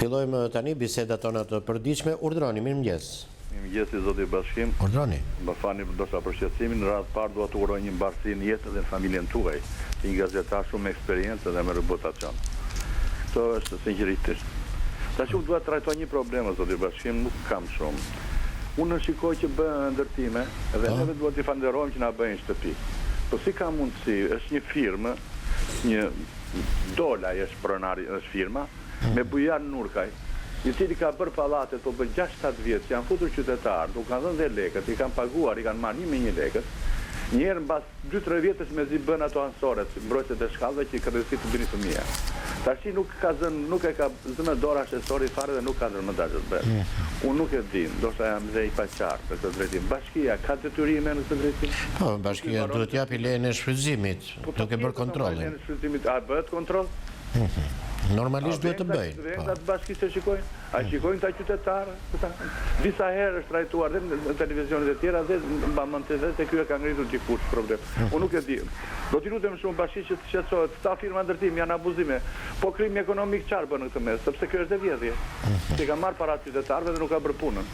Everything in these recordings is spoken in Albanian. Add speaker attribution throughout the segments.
Speaker 1: Fillojmë tani bisedat tona të përditshme. Urdhroni, mirëmëngjes.
Speaker 2: Mirëmëngjes, zoti Bashkim.
Speaker 1: Urdhroni.
Speaker 2: Më falni për ndoshta për shqetësimin, në radhë parë dua të uroj një mbarësi në jetë dhe në familjen tuaj, një gazetar shumë me eksperiencë dhe me reputacion. Kto është sinqerisht. Tash unë dua të trajtoj një problem, zoti Bashkim, nuk kam shumë. Unë shikoj që bën ndërtime dhe neve duhet t'i falenderojmë që na bëjnë shtëpi. Po si ka mundësi, është një firmë, një Dola është pronari, është firma, me Bujar Nurkaj, i cili ka bërë pallatet po bën 6-7 vjet, që janë futur qytetarë, u kanë dhënë dhe lekët, i kanë paguar, i kanë marrë 1.000 lekët. Njerë mbas 2-3 vjetësh mezi bën ato ansoret, mbrojtjet e shkallëve që i kanë rësit të bini fëmija. Tashi nuk e ka zënë dorë asesori fare dhe nuk ka ndërmendazh të bëjë. Unë nuk e di, ndoshta jam dhe i paqartë për këtë drejtim. Bashkia ka detyrime në këtë drejtim?
Speaker 1: Po, bashkia duhet t'japi lejen e shfrytëzimit, duke bërë kontrollin.
Speaker 2: Lejen e shfrytëzimit, a bëhet kontroll?
Speaker 1: Normalisht duhet të bëjnë.
Speaker 2: Vendat bashkisë shikojnë, a shikojnë ta qytetarë. Disa herë është trajtuar dhe në televizionet e tjera dhe mba mëntezet e kjo e ka ngritur dikush problem. Unë nuk e di. Do t'i lutem shumë bashkisë që të shqetësohet, sta firma ndërtimi janë abuzime, po krimi ekonomik çfarë bën në këtë mes, sepse kjo është devjedhje. Ti ka marrë para qytetarëve dhe nuk ka bërë punën.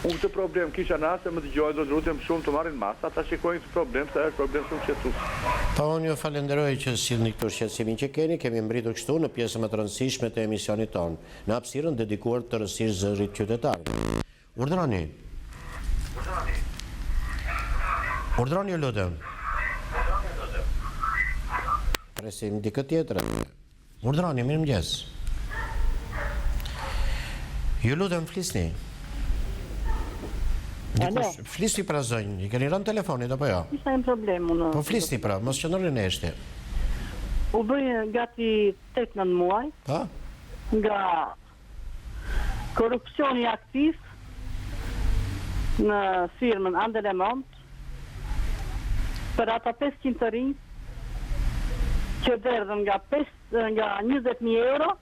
Speaker 2: Unë këtë problem kisha në asë më dëgjoj, do të lutem shumë të marrin masa, ata shikojnë këtë problem, se është problem shumë shqetësues.
Speaker 1: Po unë ju falenderoj që sillni këtu shqetësimin që keni, kemi mbritur kështu në pjesën më të rëndësishme të emisionit tonë, në hapësirën dedikuar të rësisht zërit qytetarë. Urdhroni. Urdhroni, ju lutem. Presim dikë tjetër. Urdhroni, mirëmëngjes. Ju lutem, flisni. Dikush, flisni pra zonjë, i keni rënë telefonit apo jo?
Speaker 3: Ishte një problem unë.
Speaker 1: Po flisni pra, mos qëndroni në eshte.
Speaker 3: U bëjë gati 8-9 muaj,
Speaker 1: Pa?
Speaker 3: nga korupcioni aktiv në firmën Andelemont, për ata 500 të rinj, që derdhën nga 20.000 euro,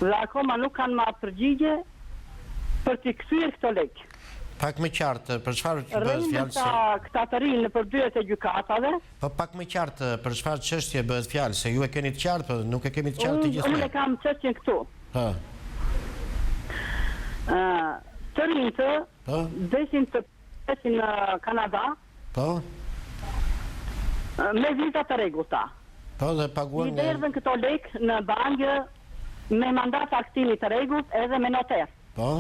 Speaker 3: dhe akoma nuk kanë marrë përgjigje për t'i kthyer këto lekë.
Speaker 1: Pak më qartë, për çfarë bëhet fjalë se
Speaker 3: këta të rinj në përdyet e gjykatave.
Speaker 1: Po pak më qartë, për çfarë çështje bëhet fjalë, se ju e keni të qartë, po nuk e kemi të qartë të gjithë.
Speaker 3: Unë e kam çështjen këtu.
Speaker 1: Po.
Speaker 3: Të rinjtë deshin të pesin në Kanada.
Speaker 1: Po.
Speaker 3: Me vizat të rregullta.
Speaker 1: Po, dhe paguan
Speaker 3: I derdhën këto lekë në bankë me mandat aktimi të rregullt edhe me noter.
Speaker 1: Po.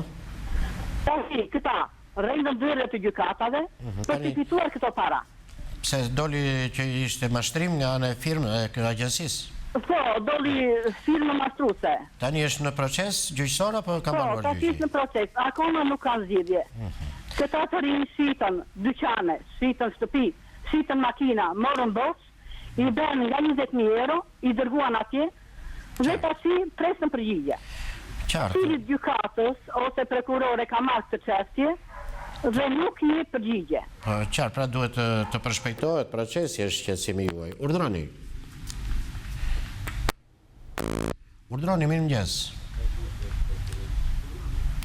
Speaker 3: Tashi këta rrejnë dyert të gjykatave për të fituar këto para.
Speaker 1: Pse doli që ishte mashtrim nga ana e firmës e agjensisë?
Speaker 3: Po, doli firmë mashtruese.
Speaker 1: Tani është në proces gjyqësor apo ka mbaruar gjyqi?
Speaker 3: Po, tani është në proces. Akoma nuk kanë zgjidhje. Këta të rinj shitën dyqane, shitën shtëpi, shitën makina, morën bosh, i bën nga 20.000 euro, i dërguan atje, dhe tashi presën përgjigje. Cilit gjykatës ose prokurore ka marrë këtë çështje dhe nuk jep përgjigje.
Speaker 1: Po, qartë, pra duhet të përshpejtohet procesi, është shqetësimi juaj. Urdhroni. Urdhroni, mirëmëngjes.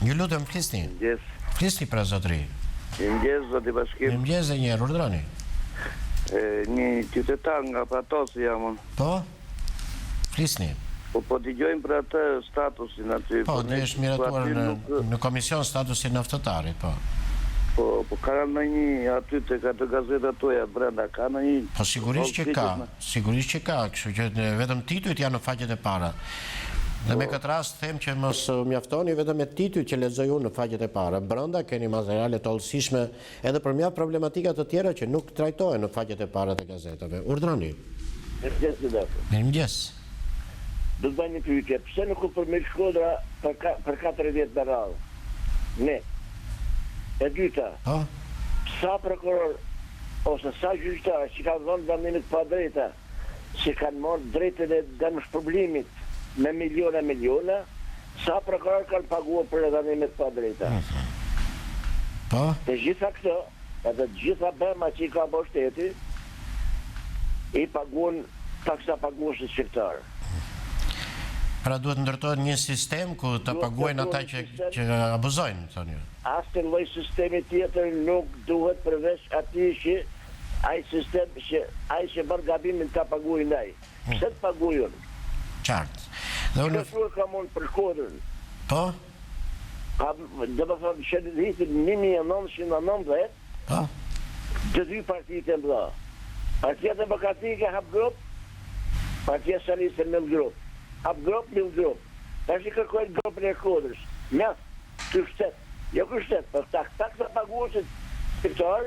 Speaker 1: Ju lutem, flisni.
Speaker 2: Mirëmëngjes.
Speaker 1: Flisni pra zotëri.
Speaker 2: Mirëmëngjes, zoti Bashkim.
Speaker 1: Mirëmëngjes edhe një herë, urdhroni.
Speaker 2: Një qytetar nga Patosi jam unë.
Speaker 1: Po? Flisni.
Speaker 2: Po dëgjojmë për atë statusin aty.
Speaker 1: Po, dhe është miratuar në komision statusin në ftëtarit, po.
Speaker 2: Po ka në një aty të ka të gazetat toja brenda, ka në një...
Speaker 1: Po sigurisht që ka, kështu që vetëm titujt janë në faqet e para. Dhe me këtë rast them që mos mjaftoni vetëm me titujt që lexoj unë në faqet e para. Brenda keni materiale të hollësishme edhe për mjaft problematika të tjera që nuk trajtohen në faqet e para të gazetave. Urdhroni. Mirëmëngjes.
Speaker 4: Do të bëjmë një pyetje, pse nuk u përmirë Shkodra për 4 vjet me radhë? Ne. E dyta, sa prokuror ose sa gjyqtar që kanë dhënë dënimit pa drejta, që kanë marrë drejtën e dëmshpërblimit me miliona, sa prokuror kanë paguar për dënimet pa drejta?
Speaker 1: Po?
Speaker 4: Të gjitha këto, edhe të gjitha bëma që i ka bërë shteti, i paguan taksa paguesit shqiptar.
Speaker 1: Pra duhet ndërtohet një sistem ku të paguajnë ata që abuzojnë, thonë ju.
Speaker 4: Asnjë lloj sistemi tjetër nuk duhet përveç atij që ai që bën gabimin ta paguajnë ai. Pse të paguajnë?
Speaker 1: Qartë.
Speaker 4: Shkësuar kam unë për Shkodrën.
Speaker 1: Po?
Speaker 4: Dhe më thëmë, shënditin 1990, të dy partitë e mbëdha. Partia Demokratike hap grup, Partia Socialiste mil grup. Hap grup, mil grup. Ta që kërkojnë grupën e Shkodrës. Mjaft, të shtet. Jo kështet, për taksa paguosit sektor,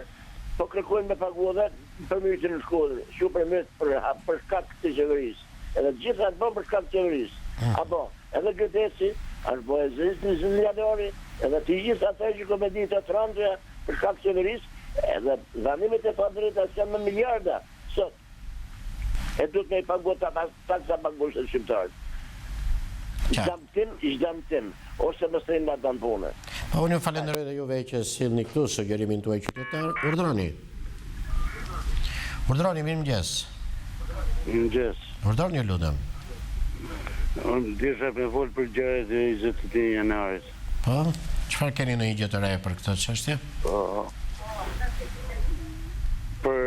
Speaker 4: po kërkojnë me paguo dhe për mytën në Shkodrë. Shu për mytë për shkak të qeverisë. Edhe gjitha të bërë për shkak të qeverisë. Apo, edhe Gëteci, është bo e zërisë në zëndjadori, edhe të gjithë atë që komedit e trandëja për shkak të qeverisë, edhe dhanimet e padrita që janë me miliarda, sot. E du të me i paguat taksa paguosit shqiptarët. Ishdamtim, ose më sërinë nga të në punë.
Speaker 1: Po, unë ju falenderoj dhe juve që sillni këtu sugjerimin tuaj qytetar. Urdhroni. Urdhroni, mirëmëngjes.
Speaker 5: Mirëmëngjes.
Speaker 1: Urdhroni, lutem.
Speaker 5: Unë desha me folë për gjërat e 21 janarit.
Speaker 1: Po, çfarë keni në gjë të re për këtë çështje?
Speaker 5: Po. Për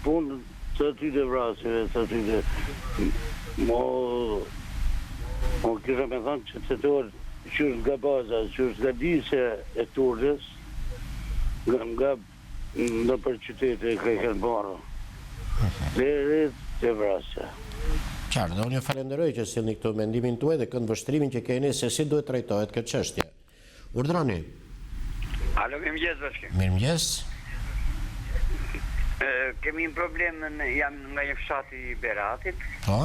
Speaker 5: punë të aty të vrasjeve, të aty të... Mo kisha me thonë që të torë qështë nga baza, qështë nga disë e Turës, nga në për qytete e Krejken Baro. Dhe rrit të vrasja.
Speaker 1: Qartë, dhe unë ju falenderoj që sillni këtu mendimin tuaj dhe kënd vështrimin që keni se si duhet trajtohet këtë çështje. Urdhroni.
Speaker 6: Alo, mirëmëngjes bashkë.
Speaker 1: Mirëmëngjes.
Speaker 6: Kemi një problem, jam nga një fshat i Beratit.
Speaker 1: Po.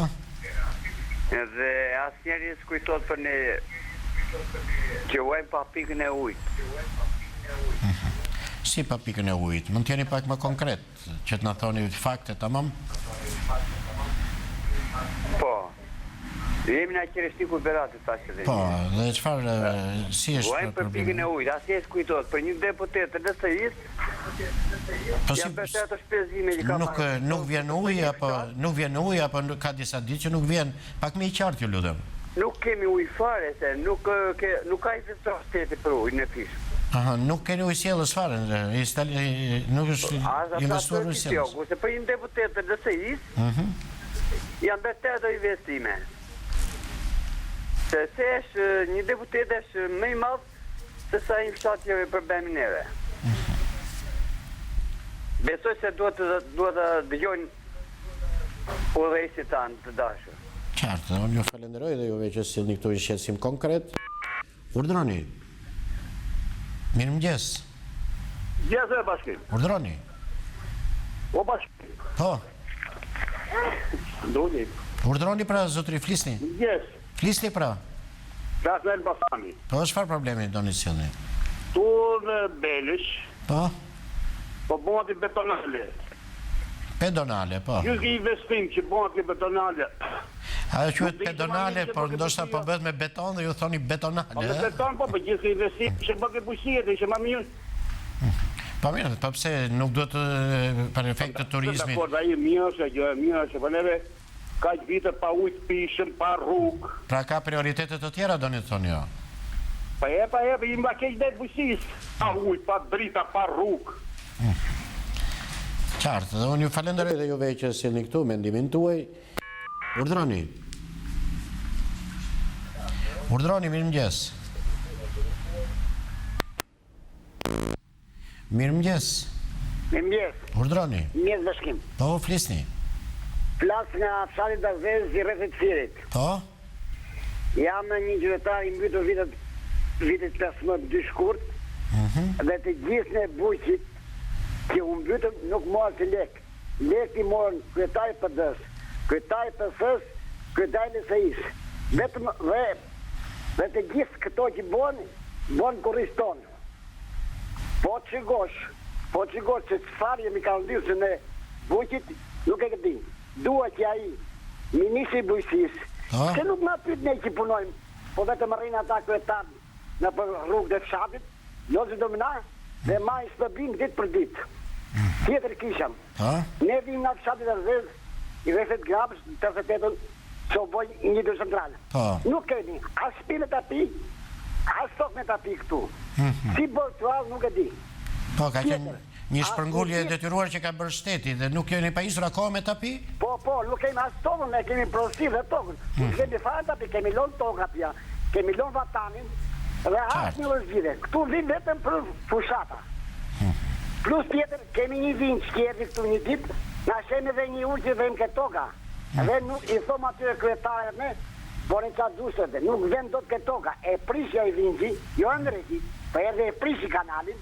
Speaker 6: Dhe asnjëri s'kujtot për ne që uajmë pa pikën e ujit.
Speaker 1: Si pa pikën e ujit? Mund t'jeni pak më konkret, që të na thoni fakte tamam?
Speaker 6: Po. Jemi në qereshtiku Beratit tash edhe.
Speaker 1: Po, dhe çfarë si është
Speaker 6: uajmë për pikën e ujit, asnjëri s'kujtot për një deputet të LSI-s. Jam bërtet të shpezime që ka
Speaker 1: nuk vjen ujë apo ka disa ditë që nuk vjen, pak më i qartë ju lutem.
Speaker 6: Nuk kemi ujë fare, se nuk ka investuar shteti për ujë në fish.
Speaker 1: Aha, nuk keni ujë sjellës fare, nuk është investuar ujë sjellës.
Speaker 6: Se për një deputet të LSI-s, janë bërtet të investime. Se është një deputet është më i madh se sa një fshat që përbëjmë neve. Besoj se duhet të dëgjojnë udhëheqësit tanë të dashur.
Speaker 1: Qartë, unë ju falenderoj dhe juve që sillni këtu një shqetësim konkret. Urdhroni. Mirëmëngjes.
Speaker 4: Gjesë e bashkim.
Speaker 1: Urdhroni.
Speaker 4: O bashkim.
Speaker 1: Po.
Speaker 4: Ndoni.
Speaker 1: Urdhroni pra, zotri, flisni.
Speaker 4: Gjesë.
Speaker 1: Flisni pra.
Speaker 4: Flasë në Elbasani.
Speaker 1: Po, çfarë problemi doni sillni?
Speaker 4: Tu në Belish.
Speaker 1: Po.
Speaker 4: Po bëhet betonale.
Speaker 1: Pedonale, po.
Speaker 4: Ju ke investim që bëhet betonale.
Speaker 1: Ajo quhet pedonale, por ndoshta po bëhet me beton dhe ju thoni betonale.
Speaker 4: Po me beton, po gjithë ke investim që bëhet bujësitë, që më mirë.
Speaker 1: Po mirë, po pse nuk duhet për efekt të turizmit.
Speaker 4: Po ai mirë, që jo mirë, që po neve ka vite pa ujë të pishëm, pa rrugë.
Speaker 1: Pra ka prioritete të tjera doni të thoni jo.
Speaker 4: Pa i mba keq dhe bujësisë. Pa ujë, pa drita, pa rrugë.
Speaker 1: Qartë, dhe unë ju falenderoj dhe juve që sillni këtu mendimin tuaj. Urdhroni. Urdhroni, mirëmëngjes. Mirëmëngjes.
Speaker 4: Mirëmëngjes.
Speaker 1: Urdhroni.
Speaker 4: Mirë bashkim.
Speaker 1: Po, flisni.
Speaker 4: Flas nga fshati Dazez i rreth Firit.
Speaker 1: Po.
Speaker 4: Jam një qytetar i mbytur vitet 15 shkurt. Dhe të gjithë në bujqit që u mbytëm nuk morë të lek. Lek i morën kryetaj PD-s, kryetaj PS-s, kryetaj LSI-s. Vetëm dhe të gjithë këto që bon kurrisht tonë. Po të shigosh që çfarë jemi ka ndyrë se në bujqit nuk e këtim. Dua që ai, ministri i bujqësisë, se nuk na pyet ne që punojmë, po vetëm rrinë ata kryetarë në për rrugë dhe fshatit, jo që do mëna, dhe ma i shpërbim ditë për ditë. Tjetër kisham. Ne vim nga fshatit e Zez, i rrethet grabës, të rrethetën, që o boj një dy centrale. Nuk keni, as shpile të pi, as stok me të pi këtu. Si bërtual nuk e di.
Speaker 1: Po, ka Një shpërngulje e detyruar që ka bërë shteti dhe nuk keni pajisur akoma me tapi?
Speaker 7: Po, nuk kemi as tokën, ne kemi prodhim dhe tokën. Nuk kemi fare tapi, kemi lënë toka pja, kemi lënë vatanin dhe as një lëzgjide. Këtu vim vetëm për fushata. Plus tjetër, kemi një vind shkjerdi këtu një ditë, na shemi dhe një ullë që vejmë këtë toka. Dhe nuk i thom atyre kryetare me, borin qa dusete, nuk vend do të këtë toka. E prishja i vindi, jo në regi, për edhe e prishi kanalin,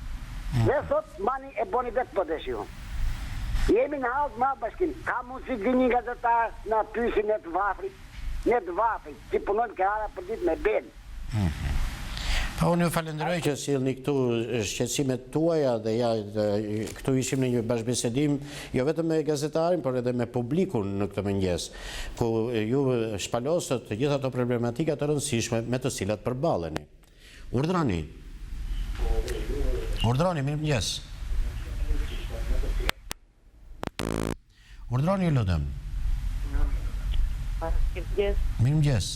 Speaker 7: dhe thot, mani e boni vetë për deshio. Jemi në halë ma bashkim, ka mund si një gazetar në pysin e të vafrit, që punojnë kërara për ditë me ben.
Speaker 1: Pa unë ju falenderoj që sillni këtu shqetësimet tuaja dhe ja këtu ishim në një bashkëbisedim jo vetëm me gazetarin, por edhe me publikun në këtë mëngjes, ku ju shpalosët gjitha ato problematika të rëndësishme me të cilat përballeni. Urdhroni, mirëmëngjes. Urdhroni, lutem. Mirëmëngjes.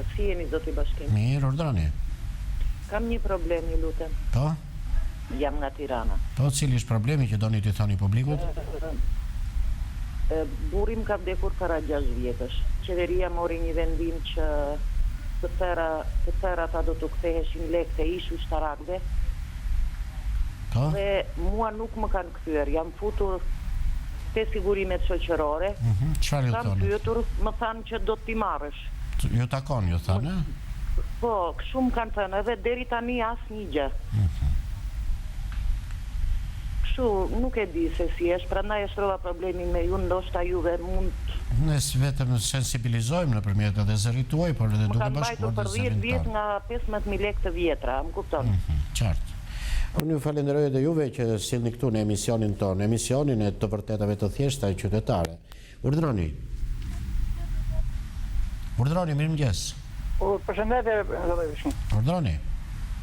Speaker 8: Si jeni zoti bashkim?
Speaker 1: Mirë, urdhroni.
Speaker 8: Kam një problem, ju lutem.
Speaker 1: Po?
Speaker 8: Jam nga Tirana.
Speaker 1: Po, cili është problemi që doni t'i thoni publikut?
Speaker 8: Burim ka vdekur para 6 vjetësh. Qeveria mori një vendim që të tëra ta do të ktheheshin lekë të ish ushtarakëve.
Speaker 1: Po?
Speaker 8: Dhe mua nuk më kanë kthyer. Jam futur te sigurimet shoqërore.
Speaker 1: Çfarë ju
Speaker 8: Kam
Speaker 1: thoni?
Speaker 8: pyetur, më thanë që do t'i marrësh.
Speaker 1: Ju takon, ju thanë?
Speaker 8: Po, kështu më kanë thënë, edhe deri tani asnjë gjë. Kështu, nuk e di se si është, prandaj e shrova problemin me ju, ndoshta juve mund...
Speaker 1: Ne vetëm sensibilizojmë nëpërmjet edhe zërit tuaj, por edhe duke
Speaker 8: Më kanë
Speaker 1: bashkuar
Speaker 8: mbajtur për 10 vjet nga 15.000 lekë të vjetra, më kupton?
Speaker 1: Qartë. Unë ju falenderoj edhe juve që sillni këtu në emisionin tonë, emisionin e të vërtetave të thjeshta e qytetare. Urdhroni, mirëmëngjes.
Speaker 9: Përshëndetje, zoti Vishnu.
Speaker 1: Urdhroni.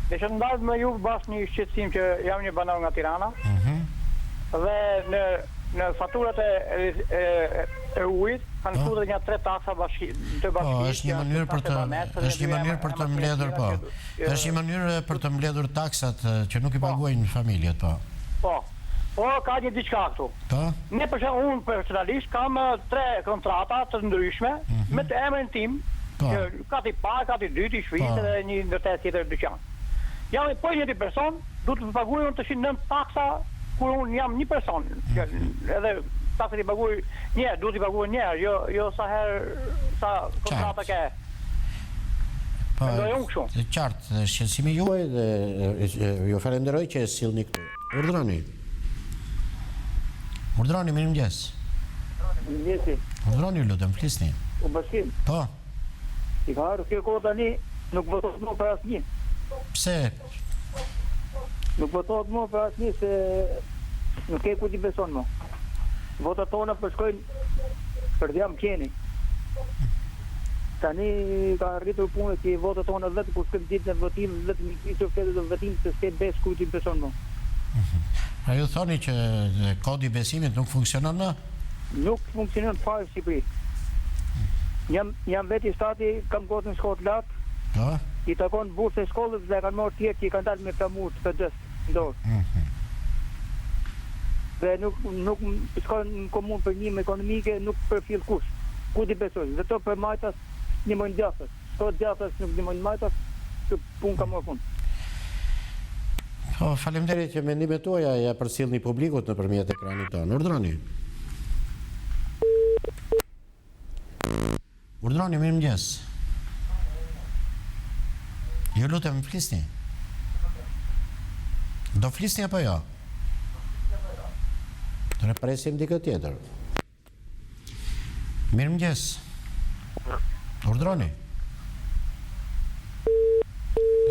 Speaker 9: Dhe që ndalë me ju bashkë një shqetësim që jam një banor nga Tirana, dhe në faturat e ujit kanë futur një 3 taksa të bashkisë.
Speaker 1: Po, është një mënyrë për të mbledhur, po. Është një mënyrë për të mbledhur taksat që nuk i paguajnë familjet, po.
Speaker 9: Po, ka një diçka këtu.
Speaker 1: Po?
Speaker 9: Ne unë personalisht kam 3 kontrata të ndryshme me të emrin tim, që ka t'i parë, ka t'i dyti, shvitë dhe një ndërtet tjetër dyqan. Jam po një person, du të paguaj unë të 9 taksa kur unë jam një person. Edhe taksa t'i paguaj njerë, du t'i paguaj njerë, jo sa kontrata ke.
Speaker 1: Po, qartë, shqetësimi juaj dhe ju falenderoj që e sillni këtu. Urdhroni. Urdhroni, mirëmëngjes.
Speaker 9: Mirëmëngjesi.
Speaker 1: Urdhroni, lutem, flisni.
Speaker 9: U bashkim.
Speaker 1: Po.
Speaker 9: I ka arë kjo kohë tani, nuk votohet më për asnjë.
Speaker 1: Pse?
Speaker 9: Nuk votohet më për asnjë se nuk e ku t'i beson më. Votat tona përshkojnë për dhjam qeni. Tani ka rritur punë që votat tona vetë kur s'kem ditë në votim, vetë një kisë fletë dhe votim se s'ke bes ku t'i beson më.
Speaker 1: A ju thoni që kodi besimit nuk funksionon më?
Speaker 9: Nuk funksionon fare në Shqipëri. Jam veti stati, kam kohët në shkollë lartë, i takon bursë e shkollës dhe kanë marrë tjerë që i kanë dalë me flamur të përdës ndorë. Dhe nuk shkojnë në komunë për një ekonomike, nuk për fillë kush. Ku t'i besoj? Dhe to për majtas një mojnë gjatës. Shko gjatës nuk një mojnë majtas, që punë ka morë punë.
Speaker 1: Faleminderit që mendimet tuaja ja përcjellni publikut nëpërmjet ekranit tonë. Urdhroni, mirëmëngjes. Ju lutem, flisni. Do flisni apo jo? Do ne presim dikë tjetër. Mirëmëngjes. Urdhroni.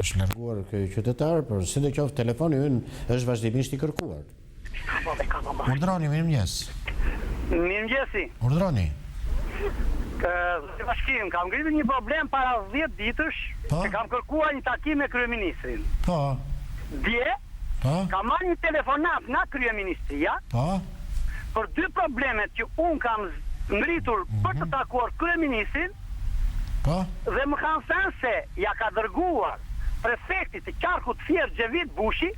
Speaker 1: Është larguar ky qytetar, por sidoqoftë telefoni ynë është vazhdimisht i kërkuar. Urdhroni, mirëmëngjes.
Speaker 9: Mirëmëngjesi.
Speaker 1: Urdhroni.
Speaker 9: Zoti Bashkim, kam ngritur një problem para 10 ditësh, që kam kërkuar një takim me kryeministrin.
Speaker 1: Po.
Speaker 9: Dje, kam marrë një telefonat nga kryeministria, për 2 problemet që unë kam ngritur për të takuar kryeministrin, dhe më kanë thënë se ja ka dërguar prefektit të Qarkut Fier Xhevit Bushi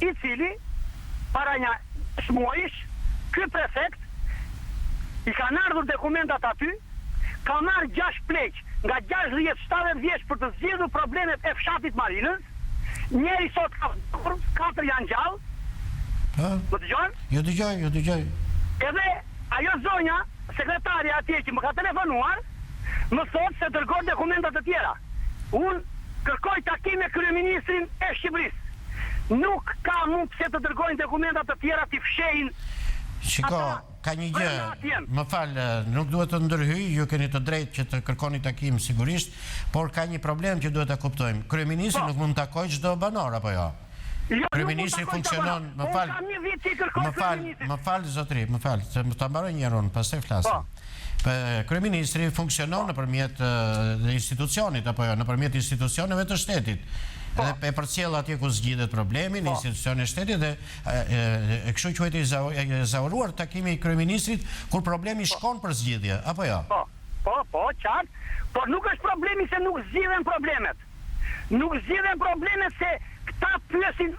Speaker 7: i cili para një muajish, ky prefekt i kanë ardhur dokumentat aty, ka marrë 6 pleq nga 60-70 vjeç për të zgjedhur problemet e fshatit Marinës. Njeri sot ka 4 janë gjallë. Më dëgjojnë?
Speaker 1: Jo dëgjoj.
Speaker 7: Edhe ajo zonja, sekretarja atje që më ka telefonuar, më thot se dërgoj dokumentat të tjera. Unë kërkoj takim me kryeministrin e Shqipërisë. Nuk ka mund pse të dërgojnë dokumentat të tjera t'i fshehin.
Speaker 1: Shiko, ka një gjë, më falë, nuk duhet të ndërhyj, ju keni të drejtë që të kërkoni takim sigurisht, por ka një problem që duhet të kuptojmë. Kryeministri nuk mund të takoj çdo banor, apo jo? Kryeministri funksionon, më falë, zotri, më falë, se më të mbaroj një herë unë, pastaj flasim. Kryeministri funksionon nëpërmjet institucionit, apo jo, nëpërmjet institucioneve të shtetit. Edhe e përcjell atje ku zgjidhet problemi në institucionin e shtetit dhe kështu quhet i zauruar takimi i kryeministrit kur problemi shkon për zgjidhje, apo jo?
Speaker 7: Po, qartë, por nuk është problemi se nuk zgjidhen problemet. Nuk zgjidhen problemet se këta pyesin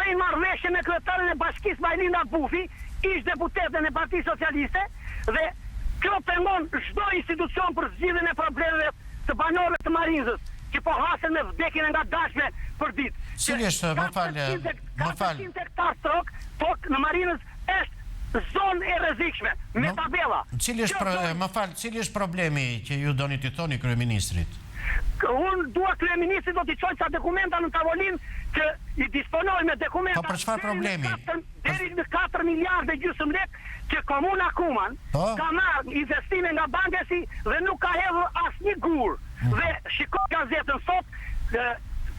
Speaker 7: bëjnë marrëveshje me kryetarin e bashkisë Majlinda Bufi, ish deputeten e Partisë Socialiste, dhe kjo pengon çdo institucion për zgjidhjen e problemeve të banorëve të Marinës, që po hasen me vdekjen nga dashme për ditë.
Speaker 1: Cili është, më falë.
Speaker 7: 400 hektar tokë në Marinës është zonë e rrezikshme, me tabella.
Speaker 1: Cili është problemi që ju doni t'i thoni kryeministrit?
Speaker 7: Unë dua kryeministri do t'i çojë ca dokumenta në tavolinë që i disponoj me dokumenta.
Speaker 1: Po për çfarë problemi?
Speaker 7: Deri në 4 miliardë gjysmë lekë që komuna Kuman ka marrë investime nga bankesi dhe nuk ka hedhur asnjë gur. Dhe shikoj gazetën sot,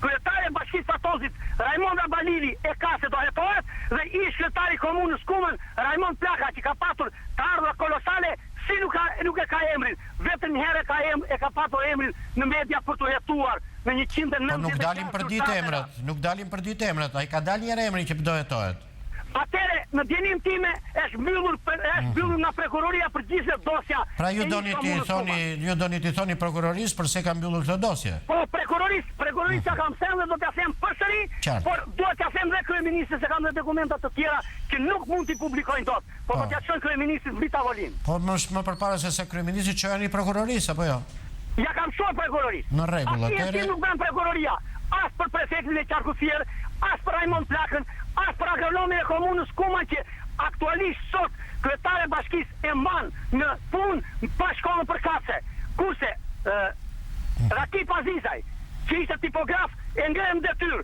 Speaker 7: kryetari i Bashkisë Patozit Raimonda Balili e ka se do hetohet dhe ish kryetari i komunës Kuman Raimond Plaka që ka patur të ardhra kolosale, si nuk e ka emrin, vetëm një herë e ka patur emrin në media për të hetuar në 190.
Speaker 1: Po nuk dalin për ditë emrat, ai ka dalë një emri që do hetohet.
Speaker 7: Atere, në djenim time, është mbyllur nga prokuroria për gjithë dosja.
Speaker 1: Pra ju doni t'i thoni prokurorisë përse ka mbyllur këtë dosje?
Speaker 7: Po, prokurorisë kam thënë dhe do t'ja them përsëri, por do t'ja them dhe kryeministrit se kam dhe dokumentat të tjera që nuk mund t'i publikojnë dot. Po do t'ja çojnë kryeministrit mbi tavolinë.
Speaker 1: Po më përpara se kryeministri çojani prokurorisë apo jo?
Speaker 7: Ja kam çuar prokurorisë.
Speaker 1: Në rregull, atëherë.
Speaker 7: Nuk bën prokuroria, as për prefektin e Qarkufier, as për Raimond Plakën, as për agronomin e komunës Kuman që aktualisht sot kryetari i bashkisë e mban në punë pa shkollën për kace. Kurse Rakip Azizaj, që ishte tipograf, e ngrem detyrë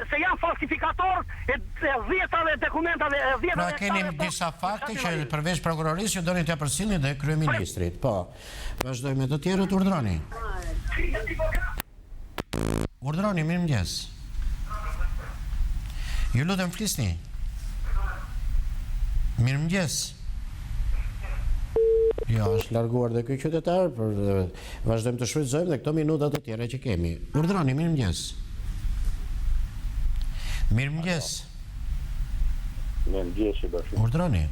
Speaker 7: se janë falsifikator e dhjetave dokumentave e dhjetave.
Speaker 1: Pra keni disa fakte që përveç prokurorisë ju doni t'ia përcjellni dhe kryeministrit. Po. Vazhdojmë me të tjerët, urdhroni. Urdhroni, mirëmëngjes. Ju lutem flisni. Mirëmëngjes. Jo, është larguar dhe ky qytetar, por vazhdojmë të shfrytëzojmë dhe këto minuta të tjera që kemi. Urdhroni, mirëmëngjes. Mirëmëngjes.
Speaker 10: Mirëmëngjes i bashkë.
Speaker 1: Urdhroni.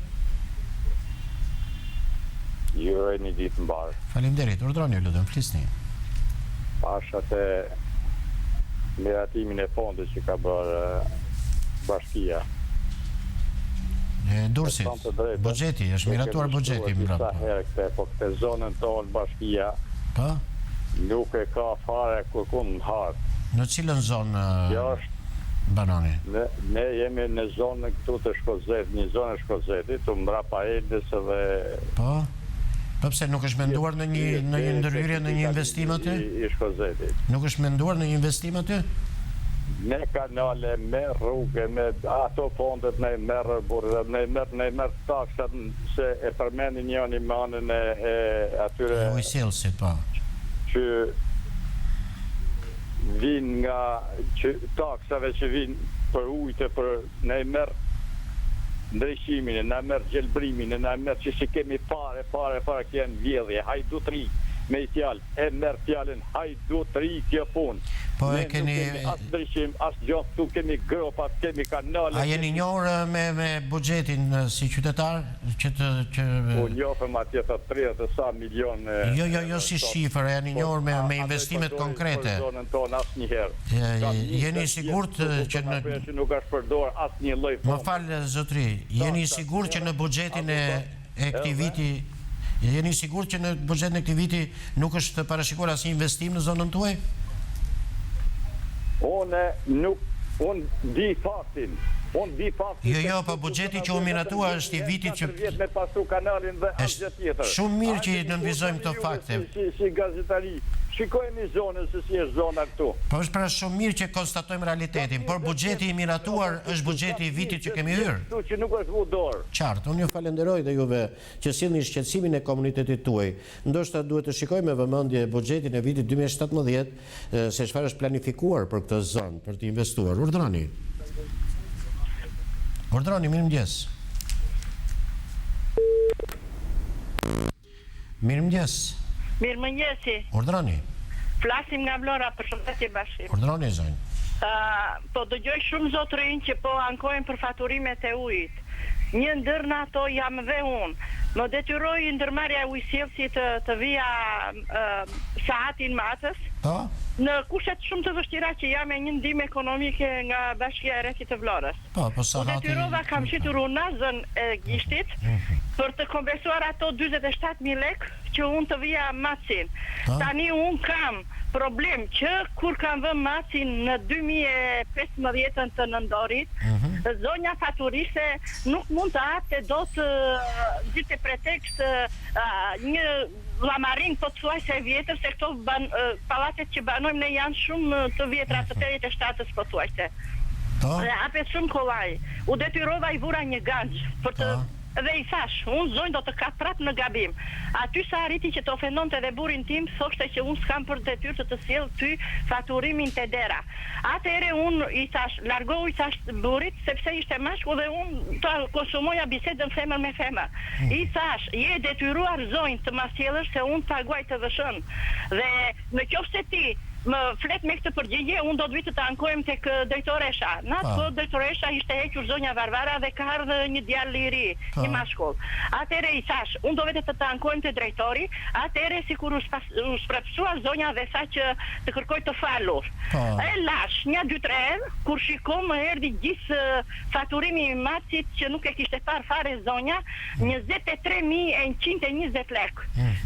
Speaker 10: Ju uroj një ditë mbarë.
Speaker 1: Faleminderit, urdhroni, ju lutem flisni.
Speaker 10: Pasha te miratimin e fondit që ka bërë bashkia.
Speaker 1: Durrësit, buxheti, është miratuar buxheti mbrapa.
Speaker 10: Po këtë zonën tonë bashkia nuk e ka fare kërkun në hartë.
Speaker 1: Në cilën zonë banoni?
Speaker 10: Ne jemi në zonën këtu të Shkozet, një zonë e Shkozetit, të mbrapa Eldës dhe...
Speaker 1: Po pse nuk është menduar në një ndërhyrje, në një investim aty?
Speaker 10: I Shkozetit.
Speaker 1: Nuk është menduar në një investim aty?
Speaker 10: Me kanale, me rrugë, me ato fondet ne merë burë, ne merë taksat se e përmeni njëni manën e atyre...
Speaker 1: Ujësilësit, po.
Speaker 10: Që vinë nga taksave që vinë për ujtë, për ne merë ndryshimin, ne merë gjelbrimin, ne merë që si kemi pare, kënë vjedhje, hajdutri, me i fjalë, e merr fjalën hajdutëri kjo punë.
Speaker 1: Po e keni
Speaker 10: as ndryshim, as gjë, këtu kemi gropa, kemi kanale.
Speaker 1: A jeni njohur me buxhetin si qytetar që
Speaker 10: Unë njohëm atje të 30 sa milion.
Speaker 1: Jo si shifër, jeni njohur me investimet konkrete.
Speaker 10: Zonën tonë asnjëherë.
Speaker 1: Jeni sigurt që
Speaker 10: nuk është përdor asnjë lloj fondi.
Speaker 1: Më fal zotri, jeni sigurt që në buxhetin e këtij viti jeni sigurt që në buxhetin e këtij viti nuk është parashikuar asnjë investim në zonën tuaj?
Speaker 10: Unë di faktin.
Speaker 1: Jo, po buxheti që u miratua është I vitit që
Speaker 10: vjet me pasu kanalin dhe asgjë tjetër.
Speaker 1: Shumë mirë që nënvizojmë këto fakte.
Speaker 10: Si gazetari, shikojmë zonën se si është zona këtu.
Speaker 1: Po është pra shumë mirë që konstatojmë realitetin, por buxheti I miratuar është buxheti I vitit që kemi hyrë.
Speaker 10: Kështu që nuk është vu dorë.
Speaker 1: Qartë, unë ju falenderoj dhe juve që sillni shqetësimin e komunitetit tuaj. Ndoshta duhet të shikojmë me vëmendje buxhetin e vitit 2017 se çfarë është planifikuar për këtë zonë, për të investuar. Urdhroni, mirëmëngjes. Mirëmëngjes.
Speaker 11: Mirëmëngjesi.
Speaker 1: Urdhroni.
Speaker 11: Flasim nga Vlora, përshëndetje bashkim.
Speaker 1: Urdhroni zonjë.
Speaker 11: Po dëgjoj shumë zotërinj që po ankojnë për faturimet e ujit. Një ndër në ato jam dhe unë. Më detyroj ndërmarrja e ujësjellësit të vija Saatin Matës. Në kushtet shumë të vështira që jam e një ndihmë ekonomike nga Bashkia e Rrethit të Vlorës.
Speaker 1: Po Sahati.
Speaker 11: Detyrova kam shitur unazën e gishtit për të kompensuar ato 47.000 lekë që unë të vija Macin. Tani unë kam problem që kur kam vënë Macin në 2015 të nëndorit, zonja faturiste nuk mund të hapte do të gjithë pretekst një llamarin po të thuaj se e vjetër, se këto palatet që banojmë ne janë shumë të vjetra të 87-ës po thuaj se. Dhe hapet shumë kollaj. U detyrova I vura një ganxh për të dhe I thash, unë zonjë do të ka prap në gabim. Aty sa arriti që të ofendonte edhe burrin tim, thoshte që unë s'kam për detyrë të sjell ty faturimin te dera. Atëherë unë I thash, largohu I thash burrit sepse ishte mashkull dhe unë të konsumoja bisedën femër me femër. I thash, je detyruar zonjë të ma sjellësh se unë paguaj të vëshën. Dhe në qoftë se ti më flet me këtë përgjigje, unë do të vitë të ankojmë tek drejtoresha. Në atë kohë drejtoresha ishte hequr zonja Varvara dhe ka ardhur një djalë I ri, një mashkull. Atëherë I thash, unë do vetë të ankojmë te drejtori, atëherë sikur u sprapsua zonja dhe sa që të kërkoj të falur. E lash, një 2-3 herë, kur shikom më erdhi gjithë faturimi I Macit që nuk e kishte parë fare zonja, 23.120 lekë.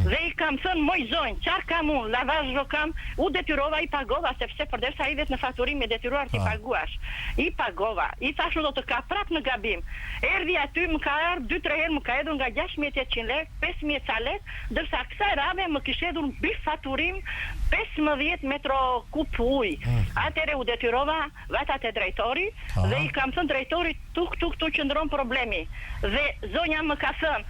Speaker 11: Dhe I kam thënë, moj zonjë, çfarë kam unë, lavazh kam, u detyrova I pagova sepse përderisa I vet në faturim e detyruar ti paguash. I pagova. I thash do të ka prap në gabim. Erdhi aty më ka ardhur 2-3 herë më ka hedhur nga 6.800 lekë, 5.000 ca lekë, ndërsa kësaj radhe më kishte hedhur mbi faturim 15 metro kub ujë. Atëherë u detyrova vata te drejtori dhe I kam thënë drejtorit këtu qëndron problemi. Dhe zonja më ka thënë,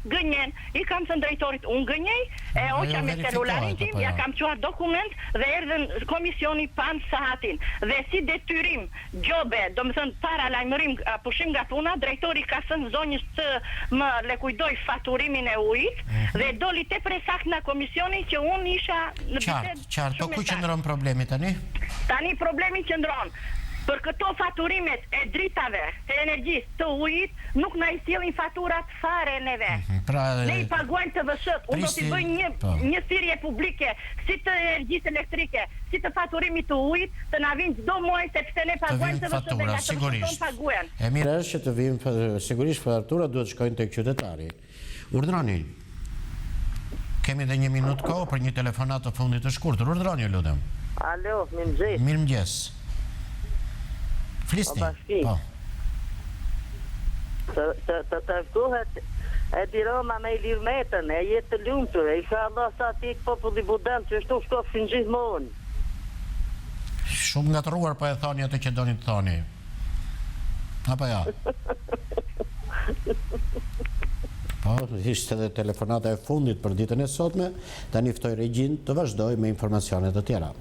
Speaker 11: gënjen, I kam thënë drejtorit, unë gënjej, e oqa me celularin tim, ja kam çuar dokument dhe erdhën komisioni pan Sahatin. Dhe si detyrim, gjobe, do më thënë para lajmërim, pushim nga puna, drejtori ka thënë zonjës të më lekujdoj faturimin e ujit dhe doli tepër saktë nga komisioni që unë isha në bisedë.
Speaker 1: Qartë, po ku qëndron problemi tani?
Speaker 11: Tani problemi qëndron për këto faturimet e dritave, të energjisë, të ujit, nuk na I sjellin faturat fare neve. Ne I paguajmë të vëshët. Unë do t'i bëj një thirrje publike, si të energjisë elektrike, si të faturimit të ujit, të na vinë çdo muaj sepse ne paguajmë të vëshët dhe nga të vëshët paguajnë.
Speaker 1: E mirë është që të vinë, sigurisht faturat duhet shkojnë tek qytetari. Urdhroni. Kemi edhe 1 minutë kohë për një telefonat të fundit të shkurtër. Urdhroni, lutem.
Speaker 8: Alo, mirëmëngjes.
Speaker 1: Mirëmëngjes. Flisni. Po.
Speaker 8: Të tërkohet e diroma me I lirmetën, e jetë të lumtur, e isha Allah sa ti populli budem që shtu shkofshin gjithmonë.
Speaker 1: Shumë ngatëruar po e thoni atë që doni të thoni. Apo ja? Po, ishte edhe telefonata e fundit për ditën e sotme, tani ftoj regjin të vazhdoj me informacionet të tjera.